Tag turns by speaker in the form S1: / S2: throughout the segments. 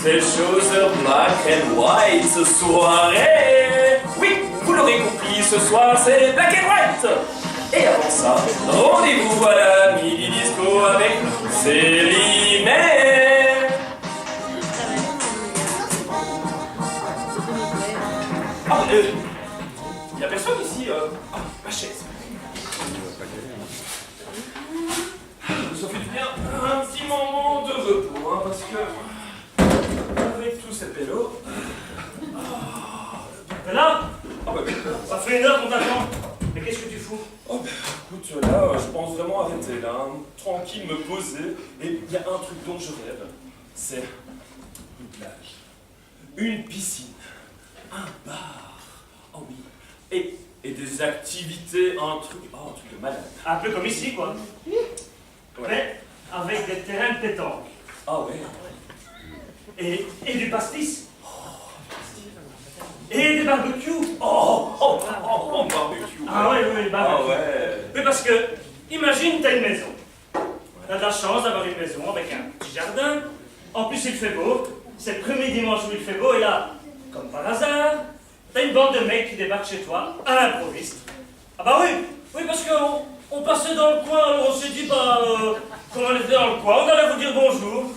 S1: cette chose black and white ce soirée. Oui, vous l'aurez compris, ce soir c'est black and white. Et avant ça, rendez-vous à la mini disco avec Célimène. Ah, y a personne ici. Ma chaise. Ça fait du bien un petit moment de repos, hein, parce que avec tout ce pélo.
S2: T'es là?
S1: Ah bah oui.
S2: Ça fait une heure qu'on t'attend. Mais qu'est-ce que tu fous?
S1: Oh bah écoute, là, je pense vraiment arrêter là, hein, tranquille, me poser. Et il y a un truc dont je rêve, c'est une plage, une piscine, un bar. Oh oui. Et des activités, un truc de malade.
S2: Un peu comme ici, quoi.
S1: Ouais.
S2: Mais avec des terrains de pétanque.
S1: Ah ouais.
S2: Et du pastis. Et des barbecues.
S1: Oh, barbecue.
S2: Ah ouais, oui, barbecue.
S1: Ah ouais.
S2: Mais parce que, imagine, t'as une maison. T'as de la chance d'avoir une maison avec un petit jardin. En plus, il fait beau. C'est le premier dimanche où il fait beau. Et là, comme par hasard, t'as une bande de mecs qui débarquent chez toi, à l'improviste. Ah bah oui, parce qu'on passait dans le coin, alors on s'est dit, qu'on allait dans le coin, on allait vous dire bonjour.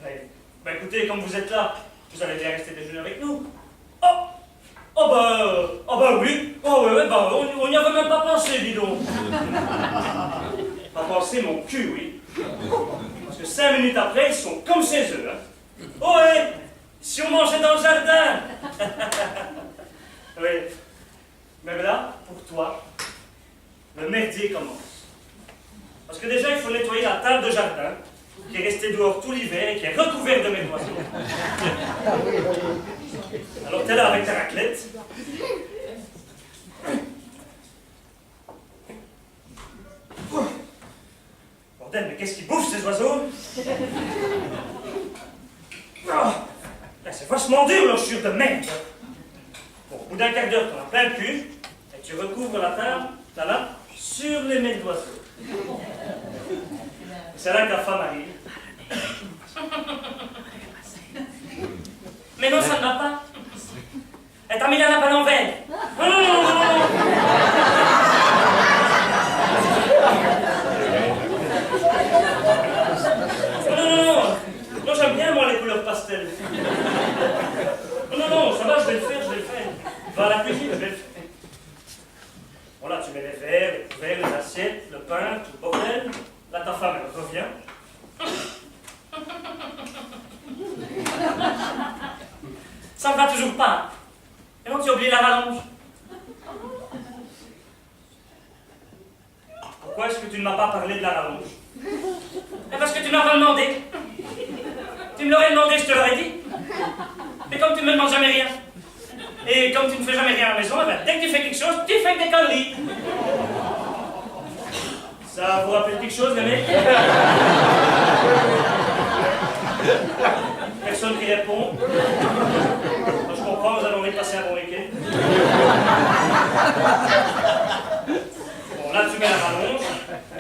S2: Ouais. Bah écoutez, comme vous êtes là, vous allez bien rester déjeuner avec nous. Oh bah oui, on n'y avait même pas pensé, dis donc. Pas pensé, mon cul, oui. Parce que 5 minutes après, ils sont comme chez eux. Hein. Oh ouais, si on mangeait dans le jardin. Oui. Mais là, pour toi, le merdier commence. Parce que déjà, il faut nettoyer la table de jardin, qui est restée dehors tout l'hiver et qui est recouverte de mes oiseaux. Alors t'es là avec ta raclette. Bordel, mais qu'est-ce qu'ils bouffent ces oiseaux? C'est vachement dur, leur chure de merde. Bon, au bout d'un quart d'heure, t'en as plein le cul, et tu recouvres la table, là, sur les mecs d'oiseaux. C'est là que ta femme arrive. Mais non, ça ne va pas. Elle t'a mis la nappe à l'envers. Non. Non, j'aime bien, moi, les couleurs pastel. Non, ça va, je vais le faire. Va à la cuisine, je vais le faire. Bon, là, tu mets les verres, les couverts, les assiettes, le pain, tout le bordel. Là, ta femme, elle revient. Ça ne va toujours pas. Et donc, tu as oublié la rallonge. Pourquoi est-ce que tu ne m'as pas parlé de la rallonge? Parce que tu ne m'as pas demandé. Tu me l'aurais demandé, je te l'aurais dit. Mais comme tu ne me demandes jamais rien, et comme tu ne fais jamais rien à la maison, dès que tu fais quelque chose, tu fais des conneries. Ça vous rappelle quelque chose, les mecs? Personne qui répond. Je comprends, vous avez envie de passer un bon week-end. Bon, là, tu mets la rallonge.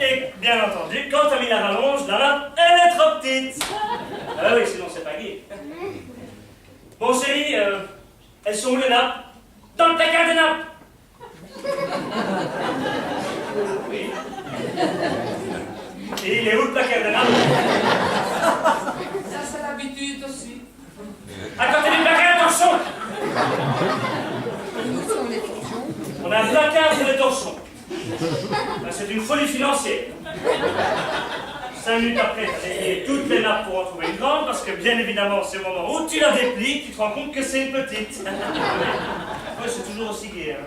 S2: Et, bien entendu, quand tu as mis la rallonge, la nappe, elle est trop petite. Ah oui, sinon c'est pas gai. Bon, chérie, elles sont où les nappes? Dans le placard des nappes. Oui. Et il est où le placard des nappes?
S3: Ça, c'est l'habitude aussi.
S2: À côté du placard des torchons.
S3: Où sont les torchons?
S2: On a un placard sur les torchons. C'est une folie financière. 5 minutes après, tu as déplié toutes les nappes pour en trouver une grande, parce que bien évidemment, c'est au moment où tu la déplies que tu te rends compte que c'est une petite. Oui, c'est toujours aussi gai. Hein.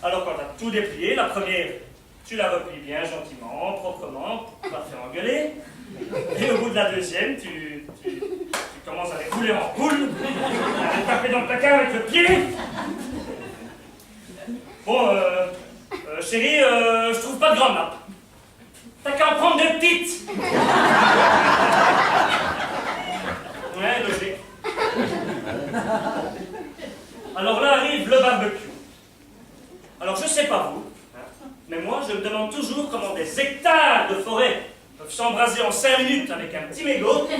S2: Alors, quand tu as tout déplié, la première, tu la replies bien gentiment, proprement, pour pas te faire engueuler. Et au bout de la deuxième, tu commences à les rouler en boule, à les taper dans le placard avec le pied. Bon, chérie, je trouve pas de grande nappe. T'as qu'à en prendre des petites. Ouais, logique. Alors là arrive le barbecue. Alors je sais pas vous, mais moi je me demande toujours comment des hectares de forêt peuvent s'embraser en 5 minutes avec un petit mégot. C'est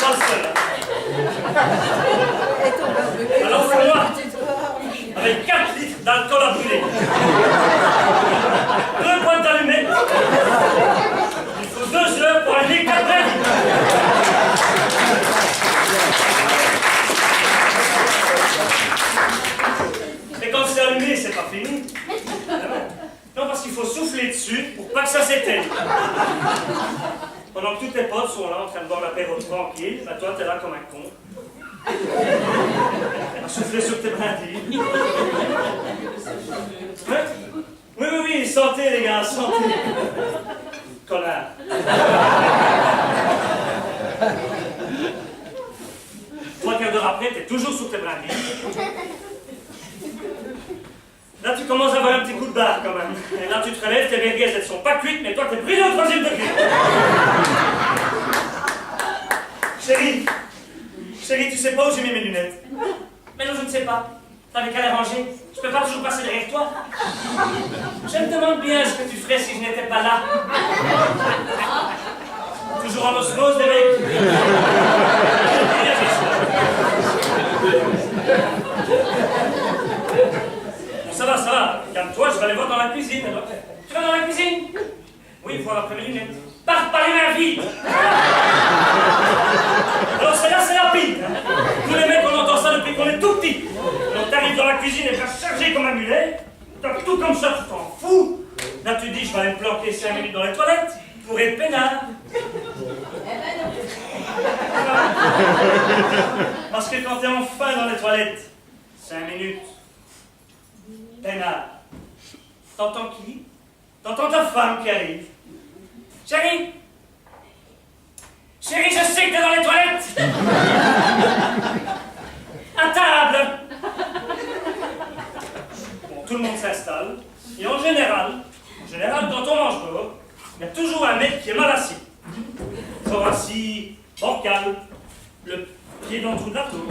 S2: pas le seul, hein. Alors pour moi, avec 4 litres d'alcool à brûler, 2 boîtes d'allumettes, il faut 2 heures pour aller 4 heures. Mais quand c'est allumé, c'est pas fini. Non, parce qu'il faut souffler dessus pour pas que ça s'éteigne. Pendant que tous tes potes sont là en train de boire l'apéro tranquille, bah toi t'es là comme un con. À souffler sur tes brindilles. Ouais. Oui, santé les gars, santé. Connard. Trois quarts d'heure après, t'es toujours sur tes brindilles. Là, tu commences à avoir un petit coup de barre quand même. Et là, tu te relèves, tes merguez, elles sont pas cuites, mais toi, t'es brûlé au 3e degré. Chérie, tu sais pas où j'ai mis mes lunettes? Mais non, je ne sais pas. T'avais qu'à les ranger. Je peux pas toujours passer derrière toi. Je me demande bien ce que tu ferais si je n'étais pas là. Toujours en osmose, les mecs. Bon, ça va. Calme-toi, je vais aller voir dans la cuisine. Tu vas dans la cuisine? Oui, voir après mes lunettes. Pars pas les mains vides. Alors c'est la pile. Tous les mecs, on entend ça depuis qu'on est tout petit. Donc t'arrives dans la cuisine et t'as chargé comme un mulet. T'as tout comme ça, tu t'en fous. Là tu dis, je vais aller me planquer 5 minutes dans les toilettes pour être peinard. Parce que quand t'es enfin dans les toilettes, 5 minutes, peinard. T'entends qui? T'entends ta femme qui arrive. Chérie, je sais que t'es dans les toilettes. À table. Bon, tout le monde s'installe. Et en général, quand on mange dehors, il y a toujours un mec qui est mal assis. Genre assis, bancal, le pied dans le trou de la tour.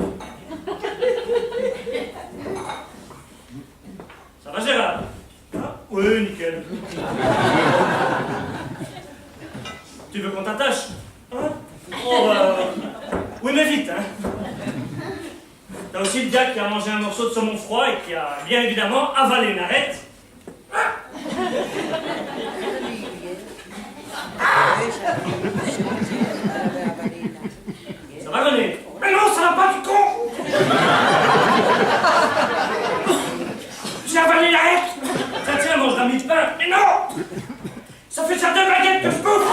S2: Ça va, Gérard? Hein? Oui, nickel. Tu veux qu'on t'attache? Hein? Oh, oui, mais vite, hein. T'as aussi le gars qui a mangé un morceau de saumon froid et qui a, bien évidemment, avalé une arête. Ça va, René? Mais non, ça va pas, du con! J'ai avalé l'arête! Tiens, mange d'un mi de pain! Mais non! Ça fait déjà 2 baguettes que je bouffe!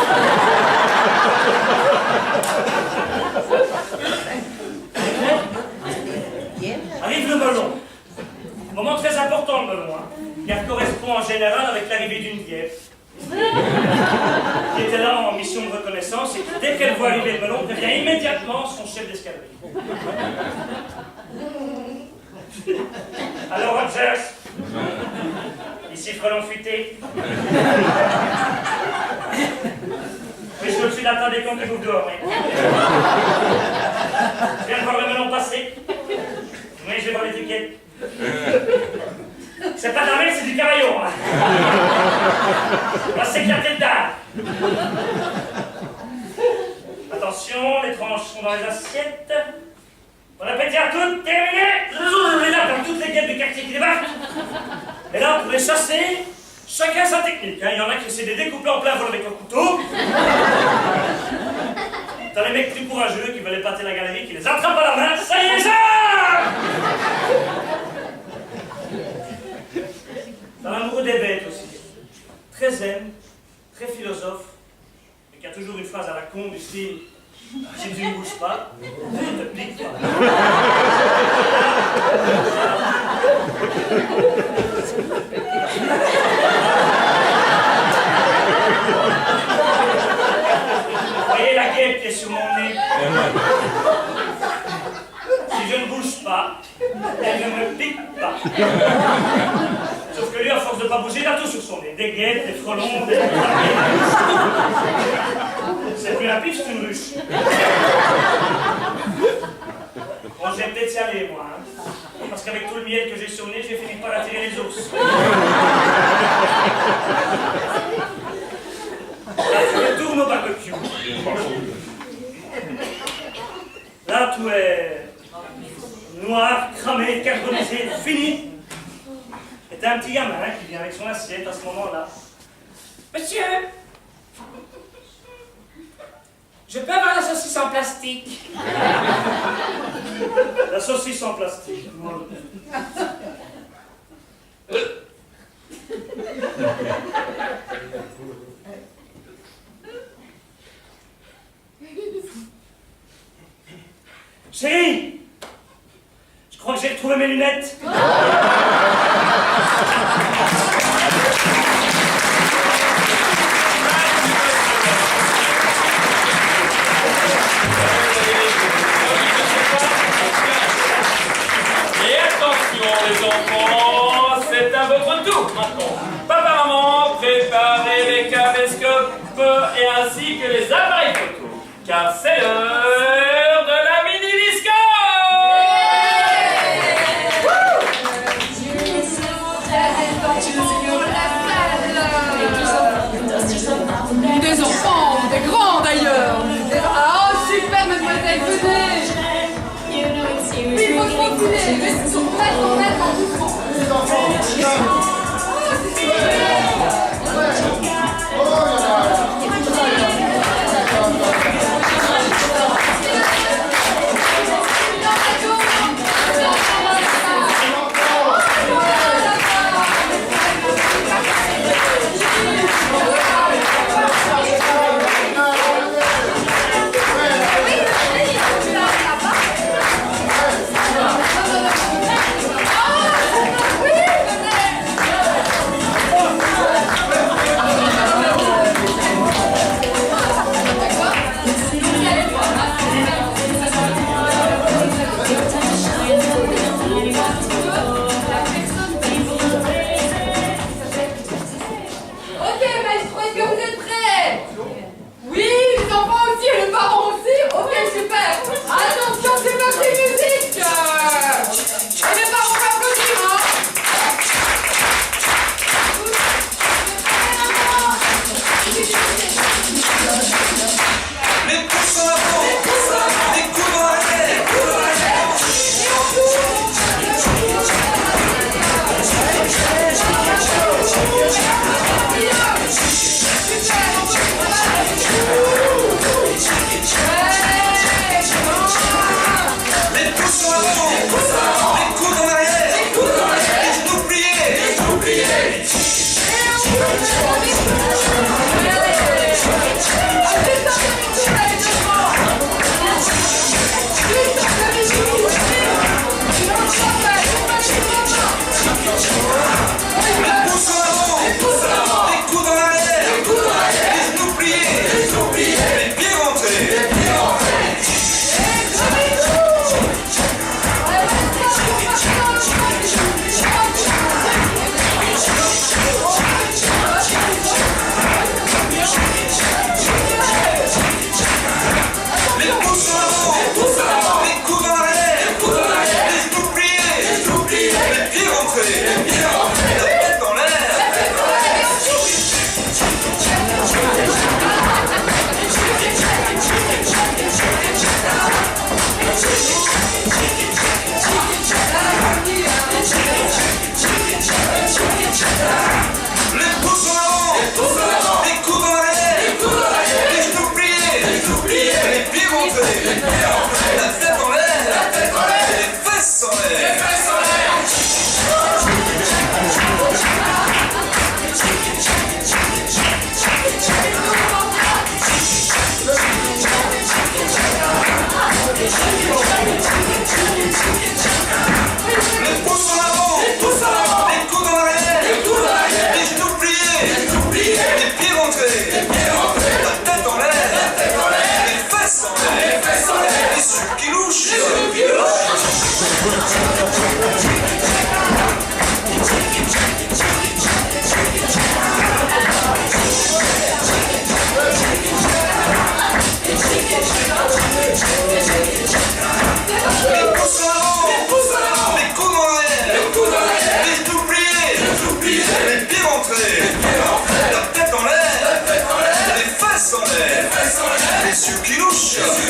S2: Arrive le melon. Moment très important, le melon, hein, car correspond en général avec l'arrivée d'une vierge qui était là en mission de reconnaissance et qui, dès qu'elle voit arriver le melon, devient immédiatement son chef d'escadrille. Alors, Rogers, ici Frelon futé. Oui, je suis au-dessus de la table des comptes de bouffe dehors, oui. Je viens de voir le melon passer. Oui, je vais voir l'étiquette. C'est pas de la merde, c'est du carayon. Hein. On va s'éclater dedans. Attention, les tranches sont dans les assiettes. Bon appétit à toutes, terminé. On est là dans toutes les guettes du quartier qui débarquent. Et là, pour les chasser, chacun sa technique. Hein. Il y en a qui essaient de les découper en plein vol avec un couteau. T'as les mecs plus courageux qui veulent épater la galerie, qui les attrapent à la main. Ça y est, ça! T'as l'amoureux des bêtes aussi. Très zen, très philosophe, mais qui a toujours une phrase à la con du style « Si tu ne bouges pas, tu ne te piques pas. » Vous voyez la guêpe qui est sur mon nez? Si je ne bouge pas, elle ne me pique pas. Sauf que lui, à force de ne pas bouger, il a tout sur son nez. Des guêpes, des frelons, des... C'est plus un pif, c'est une ruche. Bon, je vais peut-être y aller, moi. Hein. Parce que qu'avec tout le miel que j'ai sur le nez, j'ai fini par attirer les ours. Là, tu retournes au barbecue. Là, tout est noir, cramé, carbonisé, fini. Et t'as un petit gamin qui vient avec son assiette à ce moment-là.
S3: Monsieur, je peux avoir la saucisse en plastique?
S2: La saucisse en plastique. Chérie, je crois que j'ai retrouvé mes lunettes.
S4: Et attention les enfants, c'est à votre tour maintenant. Papa, maman, préparez les caméscopes et ainsi que les appareils photo, car c'est l'heure de la mini-disco.
S3: Des enfants, des grands d'ailleurs. Ah, super, mademoiselle, venez. Il faut continuer, mais sont prêts en mettre en mouvement. Les enfants,
S1: bouche.